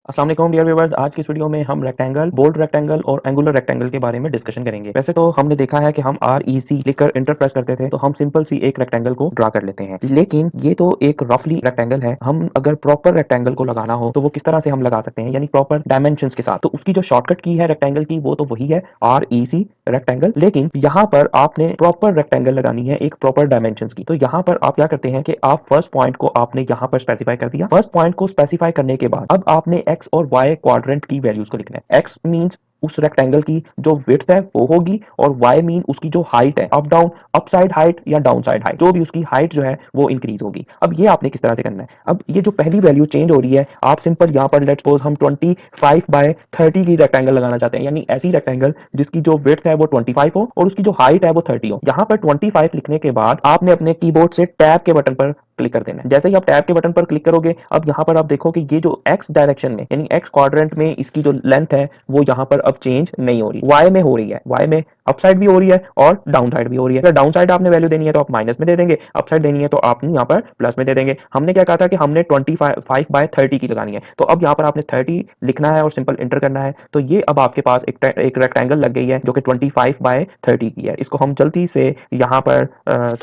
अस्सलाम वालेकुम dear viewers. आज की इस वीडियो में हम रेक्टेंगल, बोल्ड रेक्टेंगल और एंगुलर रेक्टेंगल के बारे में डिस्कशन करेंगे। वैसे तो हमने देखा है कि हम REC लिखकर इंटर प्रेस करते थे तो हम सिंपल सी एक रेक्टेंगल को ड्रा कर लेते हैं, लेकिन ये तो एक रफली रेक्टेंगल है। हम अगर प्रॉपर रेक्टेंगल को लगाना हो तो वो किस तरह से हम लगा सकते हैं, यानी प्रॉपर डायमेंशंस के साथ। तो उसकी जो शॉर्टकट की है रेक्टेंगल की वो तो वही है REC रेक्टेंगल, लेकिन यहाँ पर आपने प्रॉपर रेक्टेंगल लगानी है एक प्रॉपर डायमेंशंस की। तो यहाँ पर आप क्या करते हैं कि आप फर्स्ट पॉइंट को आपने यहाँ पर स्पेसिफाई कर दिया। फर्स्ट पॉइंट को स्पेसिफाई करने के बाद अब आपने एक्स और वाई क्वाड्रेंट की वैल्यूज को लिखना है। एक्स मींस उस रेक्टेंगल की जो विड्थ है वो होगी, और वाई मीन उसकी जो हाइट है, up down, up side height या डाउन साइड हाइट, जो भी उसकी हाइट जो है वो इंक्रीज होगी। अब ये आपने किस तरह से करना है। अब ये जो पहली वैल्यू चेंज हो रही है, आप सिंपल यहाँ पर लेट्स सपोज हम 25/30 की रेक्टेंगल लगाना चाहते हैं, यानी ऐसी रेक्टेंगल जिसकी जो विड्थ है वो 25 हो और उसकी जो हाइट है वो 30 हो। यहाँ पर 25 लिखने के बाद आपने अपने कीबोर्ड से टैब के बटन पर क्लिक कर देना है। जैसे ही आप टैब के बटन पर क्लिक करोगे, अब यहाँ पर आप देखो कि ये जो एक्स डायरेक्शन में यानी एक्स क्वाड्रेंट में इसकी जो लेंथ है वो यहाँ पर अब चेंज नहीं हो रही, वाई में हो रही है। वाई में अप साइड भी हो रही है और डाउन साइड भी हो रही है। अगर डाउन साइड आपने वैल्यू देनी है तो आप माइनस में दे देंगे, अप साइड देनी है तो आप यहाँ पर प्लस में दे देंगे। हमने क्या कहा था कि हमने 25/30 की लगानी है, तो अब यहाँ पर आपने 30 लिखना है और सिंपल इंटर करना है। तो ये अब आपके पास एक रेक्टेंगल लग गई है जो कि 25/30 की है। इसको हम जल्दी से यहाँ पर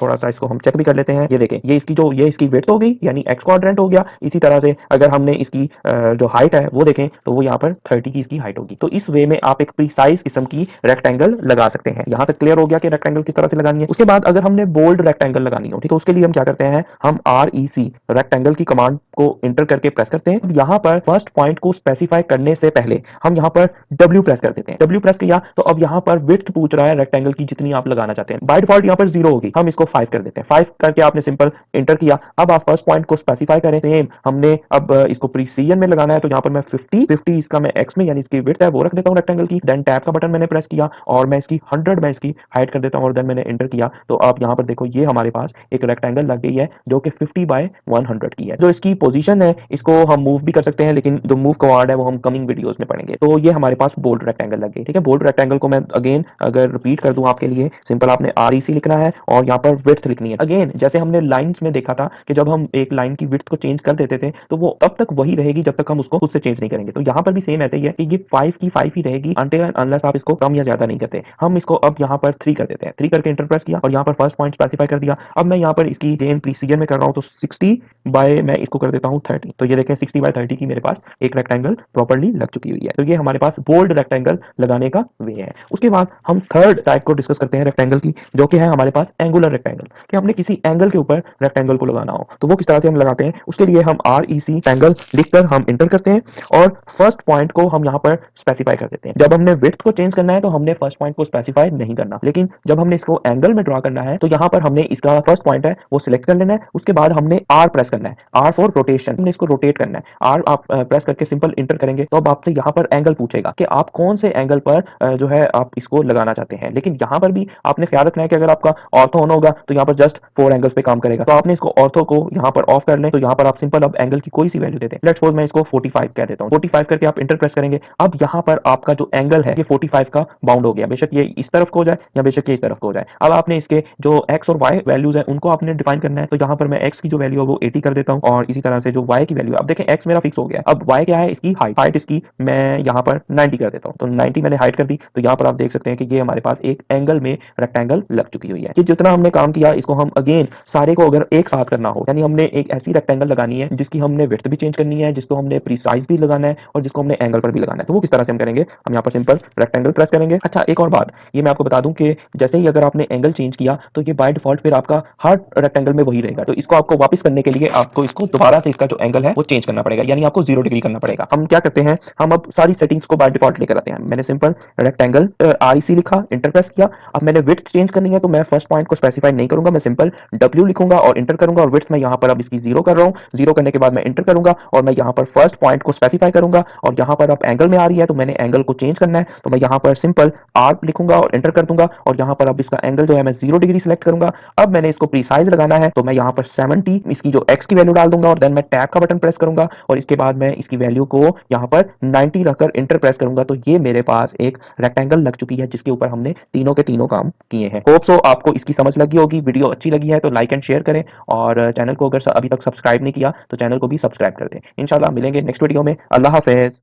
थोड़ा सा इसको हम चेक भी कर लेते हैं। ये देखें, ये इसकी विड्थ हो गई यानी एक्स क्वाड्रेंट हो गया। इसी तरह से अगर हमने इसकी जो हाइट है वो देखें तो वो यहाँ पर 30 की इसकी हाइट होगी। तो इस वे में आप एक प्रीसाइज किस्म की रेक्टेंगल लगा सकते हैं। यहाँ तक क्लियर हो गया कि रेक्टेंगल किस तरह से लगानी है। उसके बाद अगर हमने बोल्ड रेक्टेंगल लगानी हो, ठीक है, उसके लिए हम क्या करते हैं, हम REC रेक्टेंगल की कमांड को इंटर करके प्रेस करते हैं। यहाँ पर फर्स्ट पॉइंट को स्पेसिफाई करने से पहले हम यहाँ पर W प्रेस कर देते हैं। W प्रेस किया तो अब यहाँ पर विड्थ पूछ रहा है रेक्टेंगल की जितनी आप लगाना चाहते हैं। बाय डिफॉल्ट यहाँ पर 0 होगी, हम इसको 5 कर देते हैं। 5 करके आपने सिंपल इंटर किया। अब आप फर्स्ट पॉइंट को स्पेसिफाई करें, सेम हमने अब इसको प्रीसीजन में लगाना है, तो यहाँ पर मैं 50 इसका मैं एक्स में यानी इसकी विड्थ है वो रख देता हूँ रेक्टेंगल की। देन टैब का बटन मैंने प्रेस किया और मैं इसकी 100 मैं इसकी हाइट कर देता हूँ और देन मैंने इंटर किया। तो आप यहाँ पर देखो ये हमारे पास एक रेक्टेंगल लग गई है जो कि 50/100 की है। जो इसकी पोजीशन है इसको हम मूव भी कर सकते हैं, लेकिन जो मूव कमांड है वो हम कमिंग वीडियोस में पढ़ेंगे। तो ये हमारे पास बोल्ड रेक्टेंगल लग गई, ठीक है। बोल्ड रेक्टेंगल को मैं अगेन अगर रिपीट कर दूं आपके लिए, सिंपल आपने REC लिखना है और यहाँ पर विड्थ लिखनी है। अगेन जैसे हमने लाइंस में देखा था कि जब हम एक लाइन की विड्थ को चेंज कर देते थे तो वो तब तक वही रहेगी जब तक हम उसको खुद से चेंज नहीं करेंगे। तो यहाँ पर भी सेम ऐसे ही है कि ये 5 की 5 ही रहेगी अनटिल एंड अनलेस आप इसको कम या ज्यादा नहीं करते। हम इसको अब यहाँ पर 3 कर देते हैं। 3 करके इंटर प्रेस किया और यहाँ पर फर्स्ट पॉइंट स्पेसिफाई कर दिया। अब मैं यहाँ पर इसकी गेन प्रीसीजन में कर रहा हूँ, तो 60 बाय मैं इसको कर देता हूँ 30। तो ये देखें 60/30 की मेरे पास एक रेक्टेंगल प्रॉपर्ली लग चुकी हुई है। तो ये हमारे पास बोल्ड रेक्टेंगल लगाने का वे है। उसके बाद हम थर्ड टाइप को डिस्कस करते हैं रेक्टेंगल की, जो कि है हमारे पास एंगुलर रेक्टेंगल, कि हमने किसी एंगल के ऊपर रेक्टेंगल को लगाना हो तो वो किस तरह से हम लगाते हैं। उसके लिए हम REC एंगल लिखकर हम इंटर करते हैं और फर्स्ट पॉइंट को हम यहाँ पर स्पेसिफाई कर देते हैं। जब हमने विड्थ को चेंज करना है तो हमने फर्स्ट पॉइंट को स्पेसिफाई नहीं करना, लेकिन जब हमने इसको एंगल में ड्रा करना है तो यहाँ पर हमने इसका फर्स्ट पॉइंट है वो सिलेक्ट कर लेना है। उसके बाद हमने R प्रेस करना है, R फॉर रोटेशन, हमने इसको रोटेट करना है। R आप प्रेस करके सिंपल इंटर करेंगे तो अब आपसे यहाँ पर एंगल पूछेगा कि आप कौन से एंगल पर जो है आप इसको लगाना चाहते हैं। लेकिन यहाँ पर भी आपने ख्याल रखना है कि अगर आपका ऑर्थो होना होगा तो यहाँ पर जस्ट 4 एंगल्स पे काम करेगा। तो आपने इसको ऑर्थो को यहाँ पर ऑफ कर लें, तो यहाँ पर आप सिंपल अब एंगल की कोई सी वैल्यू देते हैं। लेट्स सपोज मैं इसको 45 कह देता हूँ। 45 करके आप इंटर प्रेस करेंगे। अब यहाँ पर आपका जो एंगल है ये 45 का बाउंड हो गया, बेशक ये इस तरफ को हो जाए या बेशक ये इस तरफ को हो जाए। अब आपने इसके जो एक्स और वाई वैल्यूज है उनको आपने डिफाइन करना है। तो यहाँ पर मैं एक्स की जो वैल्यू है वो 80 कर देता हूँ और इसी तरह से जो वाई की वैल्यू है, अब देखें एक्स मेरा फिक्स हो गया, अब वाई क्या है, इसकी हाइट। हाइट इसकी मैं यहाँ पर 90 कर देता हूँ। तो 90 मैंने हाइट कर दी। तो यहाँ पर आप देख सकते हैं कि ये हमारे पास एक एंगल में रेक्टेंगल लग चुकी हुई है। कि जितना हमने काम किया इसको हम अगेन सारे को अगर एक साथ करना हो, यानी हमने एक ऐसी रेक्टेंगल लगानी है जिसकी हमने विड्थ भी चेंज करनी है, जिसको हमने प्रीसाइज भी लगाना है और जिसको हमने एंगल पर भी लगाना है। तो वो किस तरह से हम करेंगे, हम यहाँ पर सिंपल रेक्टेंगल प्रेस करेंगे। अच्छा, एक और बात ये मैं आपको बता दूं कि जैसे ही अगर आपने एंगल चेंज किया तो ये बाय डिफॉल्ट फिर आपका हर रेक्टेंगल में वही रहेगा। तो इसको आपको वापस करने के लिए आपको इसको दोबारा से इसका जो एंगल है वो चेंज करना पड़ेगा, यानी आपको 0 डिग्री करना पड़ेगा। हम क्या करते हैं, हम अब सारी सेटिंग्स को बाय डिफॉल्ट लेकर आते हैं। मैंने सिंपल रेक्टेंगल REC लिखा, इंटर प्रेस किया। अब मैंने विड्थ चेंज करनी है तो मैं फर्स्ट पॉइंट को स्पेसिफाई नहीं करूंगा, मैं सिंपल W लिखूंगा और इंटर करूंगा और विड्थ मैं यहाँ पर अब इसकी 0 कर रहा हूँ। 0 करने के बाद मैं इंटर करूंगा और मैं यहाँ पर फर्स्ट पॉइंट को स्पेसिफाई करूंगा और यहाँ पर अब एंगल में आ रही है तो मैंने एंगल को चेंज करना है, तो मैं यहाँ पर सिंपल R लिखूंगा रखूंगा और एंटर कर दूंगा और यहाँ पर अब इसका एंगल जो है मैं 0 डिग्री सिलेक्ट करूंगा। अब मैंने इसको प्रीसाइज लगाना है तो मैं यहाँ पर 70 इसकी जो x की वैल्यू डाल दूंगा और देन मैं टैब का बटन प्रेस करूंगा और इसके बाद मैं इसकी वैल्यू को यहाँ पर 90 रखकर इंटर प्रेस करूंगा। तो ये मेरे पास एक रेक्टेंगल लग चुकी है जिसके ऊपर हमने तीनों के तीनों काम किए हैं। होप सो आपको इसकी समझ लगी होगी। वीडियो अच्छी लगी है तो लाइक एंड शेयर करें और चैनल को अगर अभी तक सब्सक्राइब नहीं किया तो चैनल को भी सब्सक्राइब कर दें। इंशाल्लाह मिलेंगे नेक्स्ट वीडियो में। अल्लाह हाफिज।